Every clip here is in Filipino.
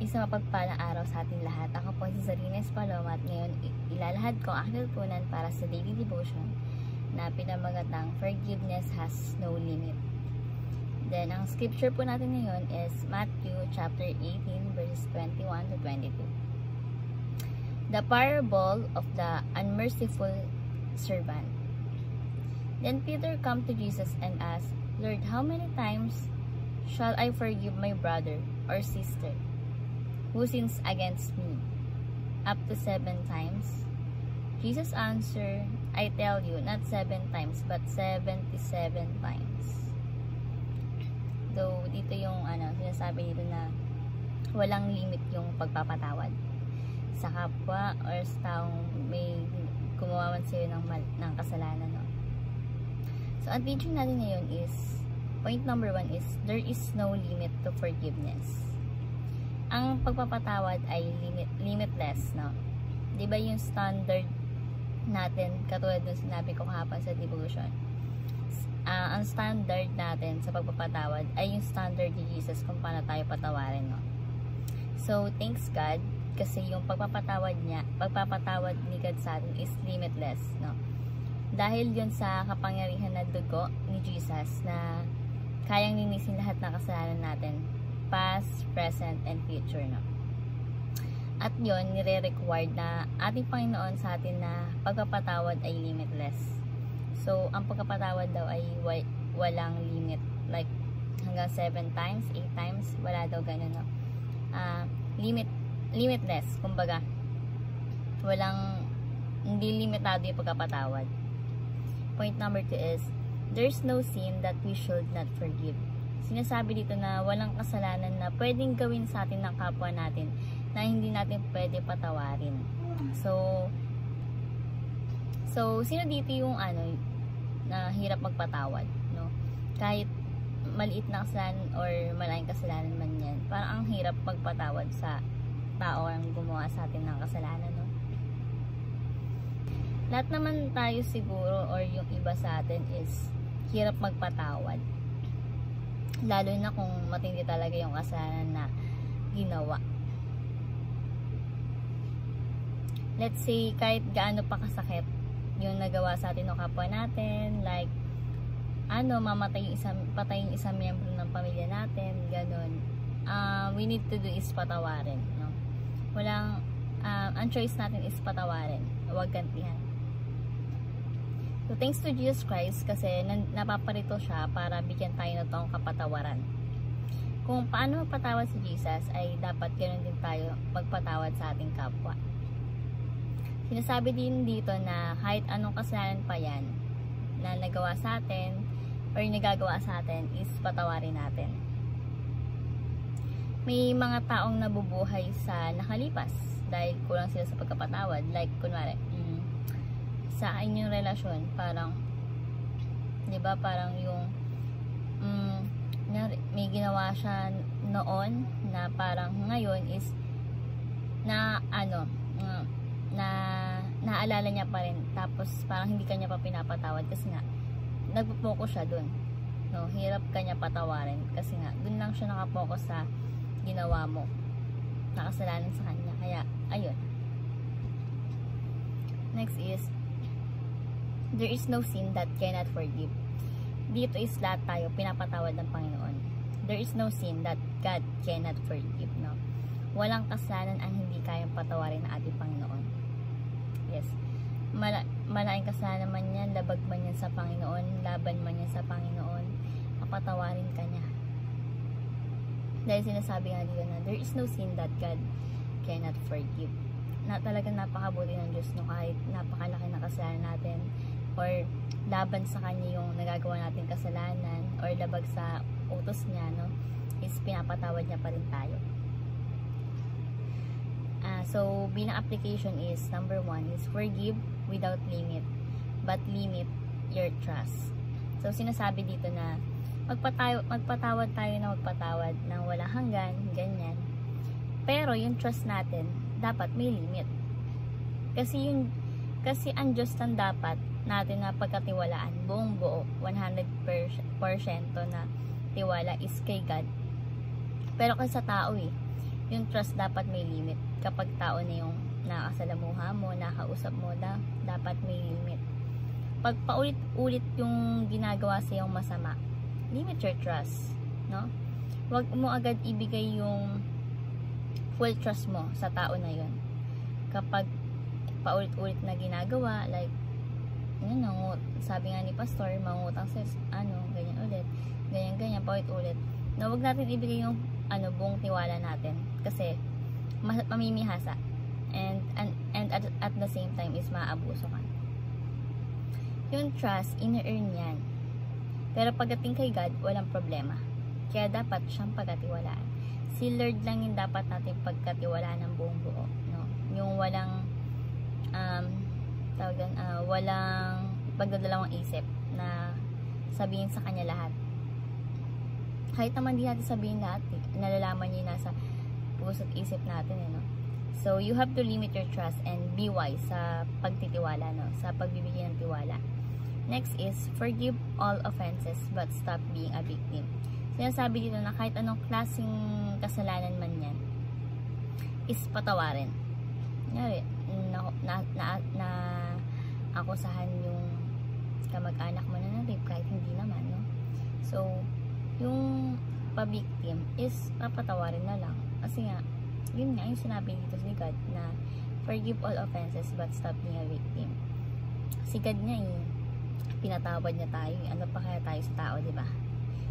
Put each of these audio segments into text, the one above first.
Isang mapagpalang araw sa ating lahat. Ako po si Zarines Paloma at ngayon ilalahad ko ang aking lipunan para sa daily devotion na pinamagat ng Forgiveness Has No Limit. Then, ang scripture po natin ngayon is Matthew chapter 18 verses 21 to 22. The parable of the unmerciful servant. Then Peter came to Jesus and asked, Lord, how many times shall I forgive my brother or sister who sins against me? Up to 7 times? Jesus answered, I tell you, not 7 times, but 77 times. Though, dito yung sinasabi dito na walang limit yung pagpapatawad sa kapwa or sa taong may gumawa man sa'yo ng kasalanan. No? So, ang teaching natin ngayon is, point number 1 is, there is no limit to forgiveness. Ang pagpapatawad ay limitless, no? Diba yung standard natin, katulad ng sinabi ko kahapon sa devotion, ang standard natin sa pagpapatawad ay yung standard ni Jesus kung paano tayo patawarin, no? So, thanks God, kasi yung pagpapatawad ni God sa atin is limitless, no? Dahil yun sa kapangyarihan na dugo ni Jesus na kayang linisin lahat ng kasalanan natin, past, present, and future, no? At yun, nire-required na ating Panginoon sa atin na pagpapatawad ay limitless. So, ang pagpapatawad daw ay walang limit. Like, hanggang 7 times, 8 times, wala daw ganun, no? Limitless, kumbaga. Hindi limitado yung pagpapatawad. Point number 2 is, there's no sin that we should not forgive. Sinasabi dito na walang kasalanan na pwedeng gawin sa atin ng kapwa natin na hindi natin pwede patawarin. So sino dito yung na hirap magpatawad, no? Kahit maliit na kasalanan or malaking kasalanan man yan, parang ang hirap magpatawad sa tao ang gumawa sa atin ng kasalanan, no? Lahat naman tayo siguro or yung iba sa atin is hirap magpatawad. Lalo na kung matindi talaga yung kasalanan na ginawa. Let's say, kahit gaano pa kasakit yung nagawa sa atin ng kapwa natin, like, patay yung isang miyembro ng pamilya natin, ganun. We need to do is patawarin, no? Ang choice natin is patawarin, huwag gantihan. So, thanks to Jesus Christ kasi napaparito siya para bigyan tayo na itong kapatawaran. Kung paano magpatawad si Jesus ay dapat ganoon din tayo magpatawad sa ating kapwa. Sinasabi din dito na kahit anong kasalanan pa yan na nagawa sa atin or nagagawa sa atin is patawarin natin. May mga taong nabubuhay sa nakalipas dahil kulang sila sa pagkapatawad. Like, kunwari, sa inyong relasyon, parang, di ba, parang yung may ginawa siya noon na parang ngayon is naalala niya pa rin, tapos parang hindi kanya pa pinapatawad kasi nga nagpo-focus siya dun, no? Hirap kanya patawarin kasi nga dun lang siya nakapokus sa ginawa mo, nakasalanan sa kanya, kaya ayun. Next is, there is no sin that cannot forgive. Dito is lahat tayo pinapatawad ng Panginoon. There is no sin that God cannot forgive, no? Walang kasalanan ang hindi kayang patawarin ng ating Panginoon. Yes. Malaking kasalanan man yan, labag man yan sa Panginoon, laban man yan sa Panginoon, papatawarin ka niya. Dahil sinasabi nga dito na there is no sin that God cannot forgive. Na talagang napakabuti ng Diyos, no? Kahit napakalaki na kasalanan natin or laban sa kanya yung nagagawa natin kasalanan or labag sa utos niya, no, is pinapatawad niya pa rin tayo. So bilang application is, number 1 is forgive without limit, but limit your trust. So sinasabi dito na magpatawad tayo na magpatawad ng walang hanggan, ganyan. Pero yung trust natin dapat may limit. Kasi ang Diyos lang dapat natin na pagkatiwalaan, buong buo, 100% na tiwala is kay God. Pero kasi sa tao yung trust dapat may limit. Kapag tao na yung nakasalamuha mo, nakausap mo, dapat may limit. Pag paulit-ulit yung ginagawa sa yung masama, limit your trust, no? Huwag mo agad ibigay yung full trust mo sa tao na yun. Kapag paulit-ulit na ginagawa, like, yun, sabi nga ni Pastor, mangutang sa ganyan ulit, ganyan, paulit-ulit. No, huwag natin ibigay yung buong tiwala natin kasi mamimihasa and at the same time is maabuso ka. Yung trust, ina-earn yan. Pero pagdating kay God, walang problema. Kaya dapat siyang pagkatiwalaan. Si Lord lang yung dapat natin pagkatiwalaan ng buong buo, no? Yung walang walang pagdadalawang isip na sabihin sa kanya lahat. Kahit naman di natin sabihin lahat, nalalaman niya yung nasa puso't isip natin, no? So, you have to limit your trust and be wise sa pagtitiwala, no? Sa pagbibigay ng tiwala. Next is, forgive all offenses but stop being a victim. Sinasabi dito na kahit anong klaseng kasalanan man yan, is patawarin. Kunyari, akusahan yung kamag-anak mo na rape kahit hindi naman, no? So, yung pa-victim is papatawarin na lang. Kasi nga, yun nga yung sinabi dito ni God na forgive all offenses but stop being a victim. Si God nga pinatawad niya tayo. Ano pa kaya tayo sa tao, di ba?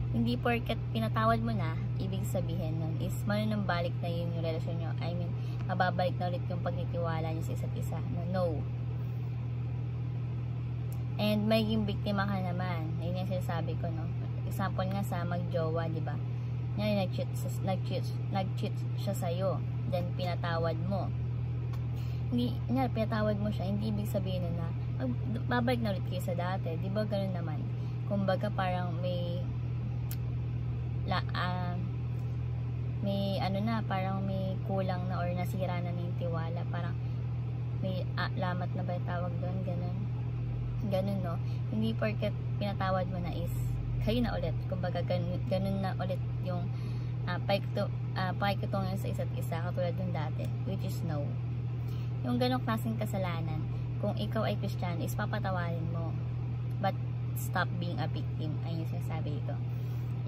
Hindi porket pinatawad mo na, ibig sabihin nun is manunumbalik na yun yung relasyon nyo. I mean, mababalik na ulit yung pagtitiwala nyo sa isa't isa. No. And magiging biktima ka naman. Yun yung sinasabi ko, no? Example nga sa magjowa, di ba? Yan, nag-cheat siya sa'yo. Then, pinatawad mo. Hindi, pinatawad mo siya. Hindi ibig sabihin na babalik na ulit kayo sa dati. Di ba ganun naman? Kumbaga, parang parang may kulang na or nasira na yung tiwala. Parang may lamat na ba yung tawag doon? Ganun, no? Hindi porket pinatawad mo na is kayo na ulit. Kumbaga, ganun na ulit yung pakikitungan sa isa't isa katulad yung dati, which is no. Yung ganong klaseng kasalanan, kung ikaw ay Kristiyano, is papatawarin mo. But stop being a victim. Ayun yung sinasabi dito.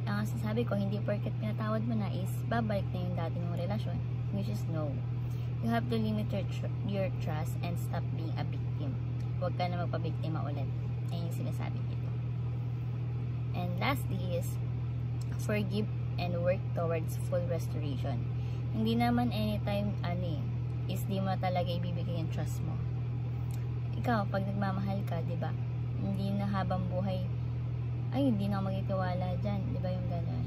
Ang sasabi ko, hindi porket pinatawad mo na is babalik na yung dati yung relasyon, which is no. You have to limit your trust and stop being a victim. Huwag ka na magpabiktima ulit. Ayun yung sinasabi dito. And lastly is forgive and work towards full restoration. Hindi naman anytime is di mo talaga ibibigay yung trust mo. Ikaw, pag nagmamahal ka, di ba? Hindi na habang buhay, hindi na ako magtitiwala dyan. Di ba yung gano'n?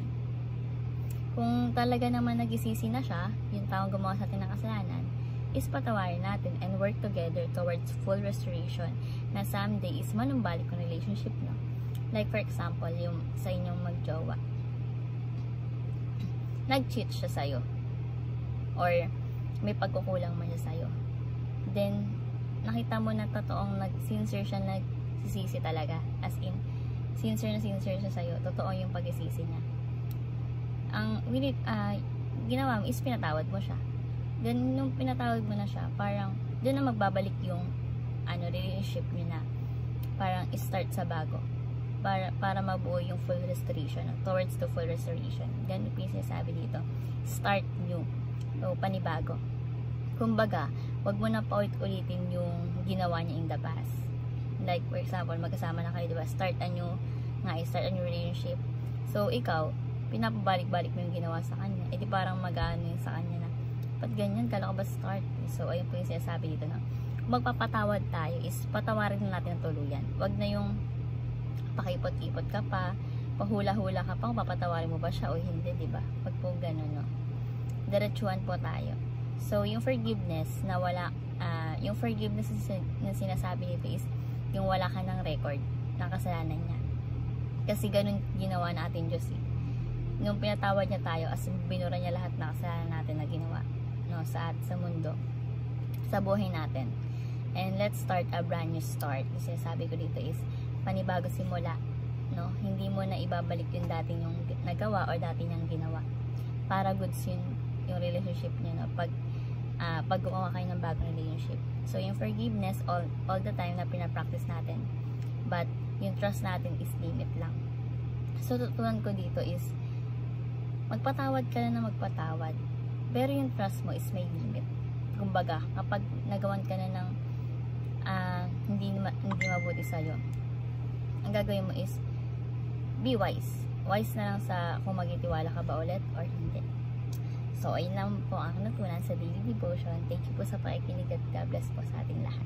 Kung talaga naman nagisisi na siya, yung taong gumawa sa atin ng kasalanan, is patawarin natin and work together towards full restoration na someday is manumbalik yung relationship, no? Like for example, yung sa inyong magjowa. Nag-cheat siya sa'yo. Or may pagkukulang man siya sa'yo. Then, nakita mo na totoong sincere siya nagsisisi talaga. As in, sincere siya sa'yo. Totoo yung pagsisisi niya. Ang ginawa mo is pinatawad mo siya. Then, nung pinatawad mo na siya, parang doon na magbabalik yung relationship niyo na parang start sa bago. Para mabuo yung full restoration, towards the full restoration. Ganun yung sinasabi dito. Start new. So, panibago. Kumbaga, wag mo na paulit-ulitin yung ginawa niya in the past. Like, for example, magkasama na kayo, diba? Start a new relationship. So, ikaw, pinapabalik-balik mo yung ginawa sa kanya. Di parang mag-ano yung sa kanya na, ba't ganyan? Kala ko ba start? So, ayun po yung sinasabi dito, no? Kung magpapatawad tayo, is patawarin na natin ang tuluyan. Wag na yung pakipot-ipot ka pa, pahula-hula ka pa, kung papatawarin mo ba siya o hindi, diba? Pag po gano'n, no? Diretsuhan po tayo. So, yung forgiveness na yung forgiveness na sinasabi nito is yung wala ka ng record ng kasalanan niya. Kasi ganun ginawa natin Diyos, Nung pinatawad niya tayo, as binura niya lahat ng kasalanan natin na ginawa, no, sa mundo, sa buhay natin. And let's start a brand new start. Kasi sabi ko dito is panibago simula, no? Hindi mo na ibabalik yung dati yung nagawa or dati niyang ginawa. Para goods yun yung relationship niyo, no? Pag gumawa kayo ng bagong relationship. So, yung forgiveness, all the time na pinapractice natin. But, yung trust natin is limit lang. So, tutunan ko dito is, magpatawad ka na magpatawad. Pero yung trust mo is may limit. Kumbaga, kapag nagawan ka na ng hindi mabuti sa'yo, ang gagawin mo is, be wise. Wise na lang sa kung magtitiwala ka ba ulit or hindi. So, ayun lang po ang natutunan sa daily devotion. Thank you po sa pakikinig at God bless po sa ating lahat.